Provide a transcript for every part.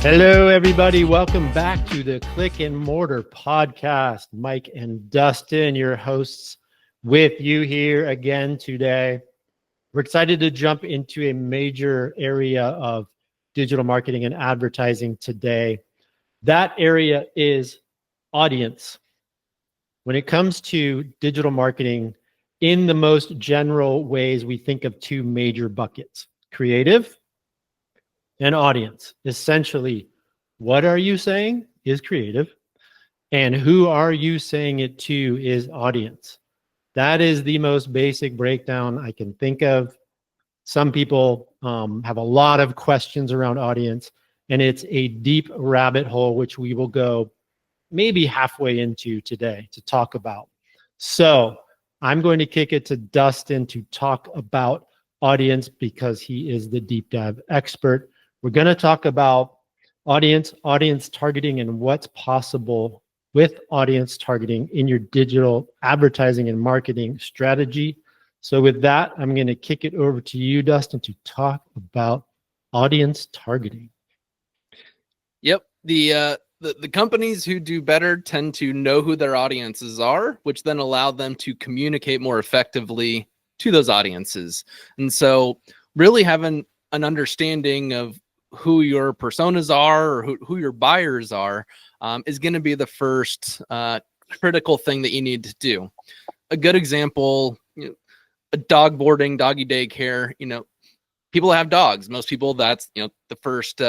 Hello, everybody. Welcome back to the Click and Mortar podcast. Mike and Dustin, your hosts, with you here again today. We're excited to jump into a major area of digital marketing and advertising today. That area is audience. When it comes to digital marketing, in the most general ways, we think of two major buckets: creative and audience. Essentially, what are you saying is creative, and who are you saying it to is audience. That is the most basic breakdown I can think of. Some people have a lot of questions around audience, and it's a deep rabbit hole, which we will go maybe halfway into today to talk about. So I'm going to kick it to Dustin to talk about audience because he is the deep dive expert. We're going to talk about audience targeting, and what's possible with audience targeting in your digital advertising and marketing strategy. So with that, I'm going to kick it over to you, Dustin, to talk about audience targeting. Yep. The companies who do better tend to know who their audiences are, which then allow them to communicate more effectively to those audiences. And so really having an understanding of who your personas are or who your buyers are is going to be the first critical thing that you need to do. A good example, a dog boarding, doggy daycare, people have dogs. Most people, that's, the first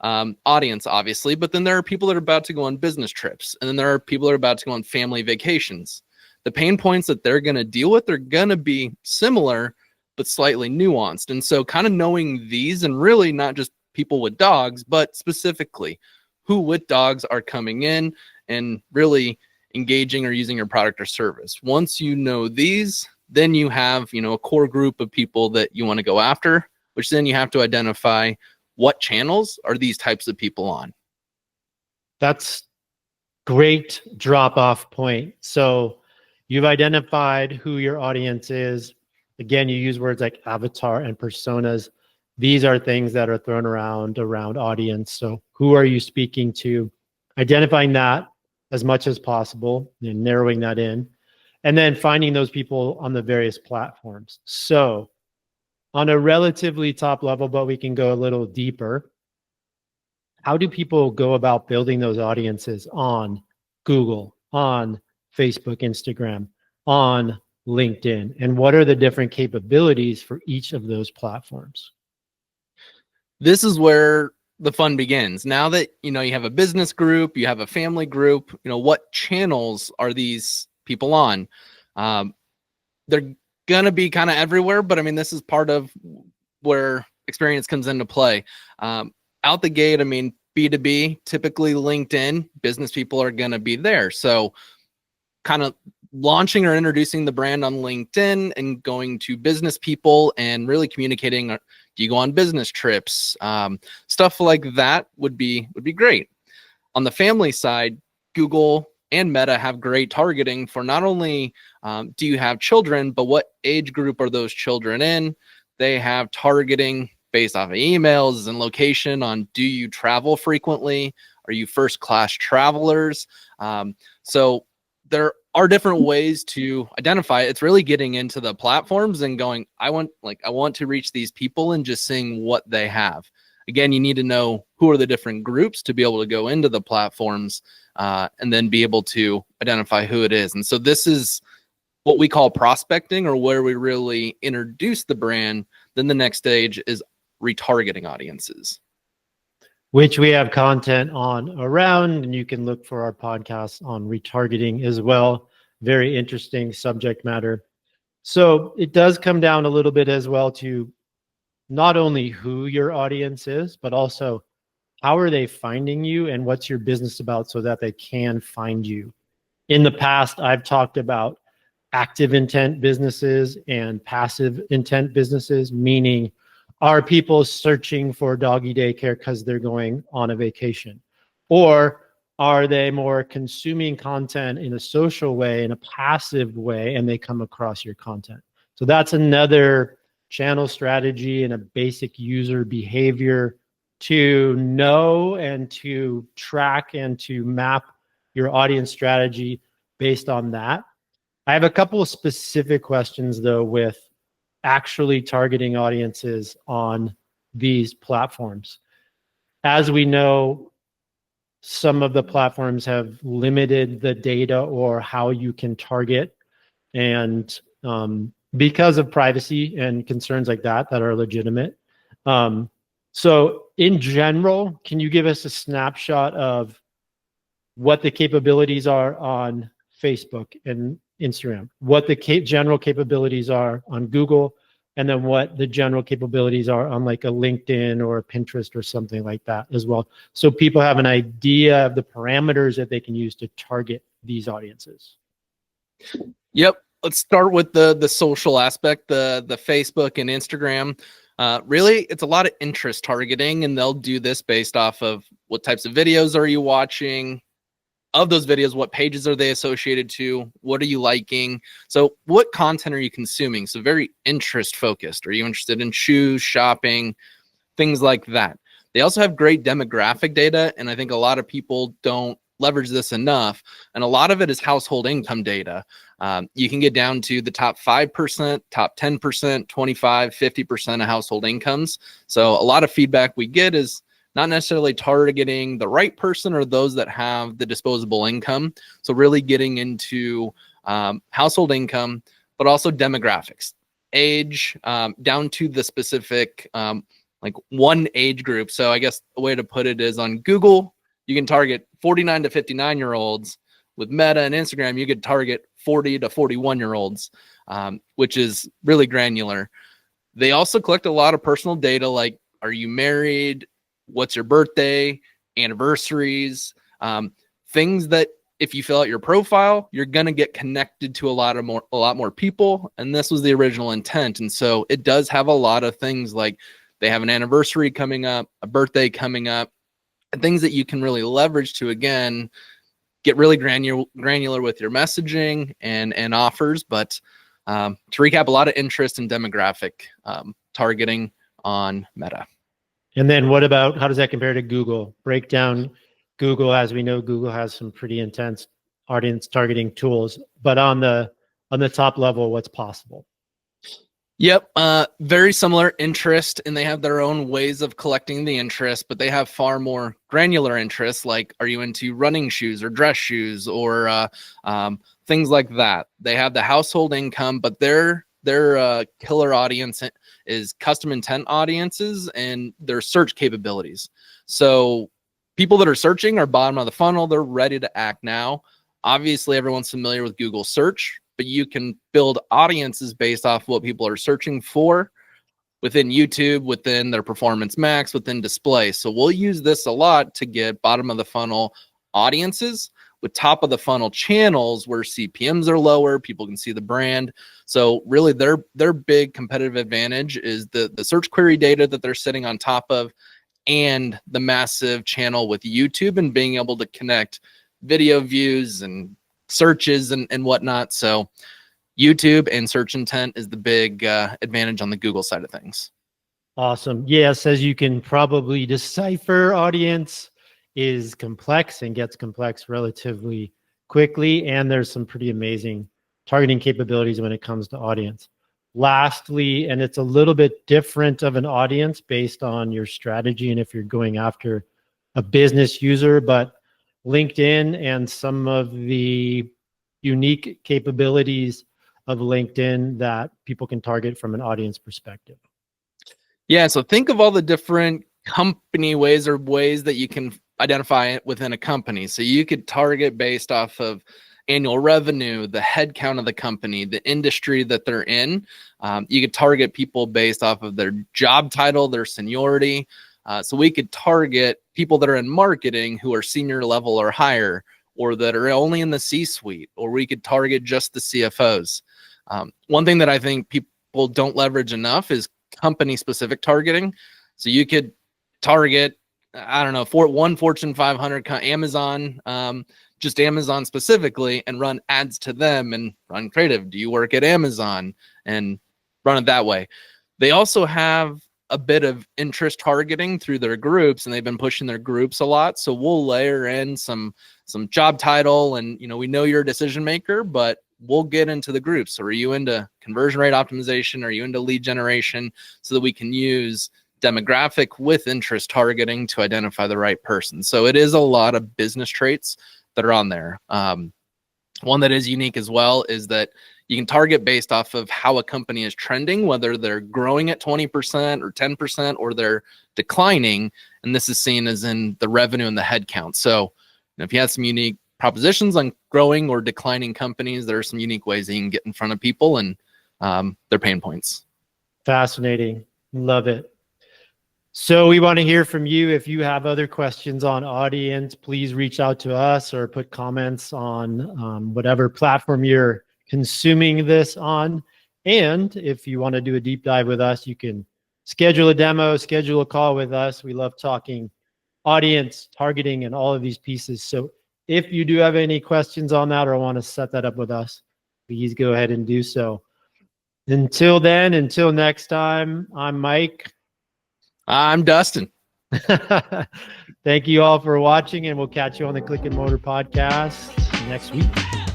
audience, obviously, but then there are people that are about to go on business trips. And then there are people that are about to go on family vacations. The pain points that they're going to deal with are going to be similar, but slightly nuanced. And so kind of knowing these, and really not just people with dogs, but specifically who with dogs are coming in and really engaging or using your product or service. Once you know these, then you have, a core group of people that you want to go after, which then you have to identify what channels are these types of people on. That's great drop-off point. So you've identified who your audience is. Again, you use words like avatar and personas. These are things that are thrown around audience. So who are you speaking to? Identifying that as much as possible and narrowing that in, and then finding those people on the various platforms. So on a relatively top level, but we can go a little deeper, how do people go about building those audiences on Google, on Facebook, Instagram, on LinkedIn? And what are the different capabilities for each of those platforms? This is where the fun begins. Now that, you have a business group, you have a family group, what channels are these people on? They're going to be kind of everywhere, but this is part of where experience comes into play. Out the gate, B2B, typically LinkedIn, business people are going to be there. So kind of launching or introducing the brand on LinkedIn and going to business people and really communicating. Do you go on business trips? Stuff like that would be great. On the family side, Google and Meta have great targeting for not only do you have children, but what age group are those children in? They have targeting based off of emails and location on, do you travel frequently? Are you first class travelers? So there are different ways to identify it. It's really getting into the platforms and going, I want to reach these people and just seeing what they have. Again, you need to know who are the different groups to be able to go into the platforms and then be able to identify who it is. And so this is what we call prospecting, or where we really introduce the brand. Then the next stage is retargeting audiences, which we have content on around, and you can look for our podcast on retargeting as well. Very interesting subject matter. So it does come down a little bit as well to not only who your audience is, but also how are they finding you and what's your business about so that they can find you. In the past, I've talked about active intent businesses and passive intent businesses, meaning, are people searching for doggy daycare because they're going on a vacation? Or are they more consuming content in a social way, in a passive way, and they come across your content? So that's another channel strategy and a basic user behavior to know and to track and to map your audience strategy based on that. I have a couple of specific questions though with actually targeting audiences on these platforms. As we know, some of the platforms have limited the data or how you can target, and because of privacy and concerns like that are legitimate. So in general, can you give us a snapshot of what the capabilities are on Facebook and Instagram, what the general capabilities are on Google, and then what the general capabilities are on like a LinkedIn or a Pinterest or something like that as well, so people have an idea of the parameters that they can use to target these audiences? Yep. Let's start with the social aspect, the Facebook and Instagram. Really, it's a lot of interest targeting, and they'll do this based off of what types of videos are you watching. Of those videos, what pages are they associated to? What are you liking? So what content are you consuming? So very interest focused. Are you interested in shoes, shopping, things like that? They also have great demographic data, and I think a lot of people don't leverage this enough. And a lot of it is household income data. You can get down to the top 5%, top 10%, 25, 50% of household incomes. So a lot of feedback we get is not necessarily targeting the right person or those that have the disposable income. So really getting into household income, but also demographics, age, down to the specific, like one age group. So I guess the way to put it is on Google, you can target 49 to 59-year-olds. With Meta and Instagram, you could target 40 to 41-year-olds, which is really granular. They also collect a lot of personal data, like, are you married? What's your birthday, anniversaries, things that if you fill out your profile, you're going to get connected to a lot more people. And this was the original intent. And so it does have a lot of things, like they have an anniversary coming up, a birthday coming up, and things that you can really leverage to, again, get really granular with your messaging and offers. But to recap, a lot of interest in demographic targeting on Meta. And then what about, how does that compare to Google? Break down Google. As we know, Google has some pretty intense audience targeting tools, but on the top level, what's possible? Yep. Very similar interest, and they have their own ways of collecting the interest, but they have far more granular interests, like, are you into running shoes or dress shoes or things like that. They have the household income, but their killer audience is custom intent audiences and their search capabilities. So people that are searching are bottom of the funnel. They're ready to act now. Obviously, everyone's familiar with Google search, but you can build audiences based off what people are searching for within YouTube, within their Performance Max, within display. So we'll use this a lot to get bottom of the funnel audiences with top of the funnel channels where CPMs are lower, people can see the brand. So really their big competitive advantage is the search query data that they're sitting on top of, and the massive channel with YouTube and being able to connect video views and searches and whatnot. So YouTube and search intent is the big advantage on the Google side of things. Awesome. Yes, as you can probably decipher, audience is complex and gets complex relatively quickly. And there's some pretty amazing targeting capabilities when it comes to audience. Lastly, and it's a little bit different of an audience based on your strategy and if you're going after a business user, but LinkedIn and some of the unique capabilities of LinkedIn that people can target from an audience perspective. Yeah, so think of all the different company ways or ways that you can identify it within a company. So you could target based off of annual revenue, the head count of the company, the industry that they're in. You could target people based off of their job title, their seniority. So we could target people that are in marketing who are senior level or higher, or that are only in the C-suite, or we could target just the CFOs. One thing that I think people don't leverage enough is company specific targeting. So you could target, I don't know, for one Fortune 500 Amazon, just Amazon specifically, and run ads to them and run creative. Do you work at Amazon? And run it that way. They also have a bit of interest targeting through their groups, and they've been pushing their groups a lot. So we'll layer in some job title, and we know you're a decision maker, but we'll get into the groups. So are you into conversion rate optimization? Are you into lead generation? So that we can use demographic with interest targeting to identify the right person. So it is a lot of business traits that are on there. One that is unique as well is that you can target based off of how a company is trending, whether they're growing at 20% or 10% or they're declining. And this is seen as in the revenue and the headcount. So if you have some unique propositions on growing or declining companies, there are some unique ways that you can get in front of people and their pain points. Fascinating. Love it. So we want to hear from you. If you have other questions on audience, please reach out to us or put comments on whatever platform you're consuming this on. And if you want to do a deep dive with us, you can schedule a demo, schedule a call with us. We love talking audience targeting and all of these pieces. So if you do have any questions on that or want to set that up with us, please go ahead and do so. Until then, until next time, I'm Mike. I'm Dustin. Thank you all for watching, and we'll catch you on the Click and Mortar podcast next week.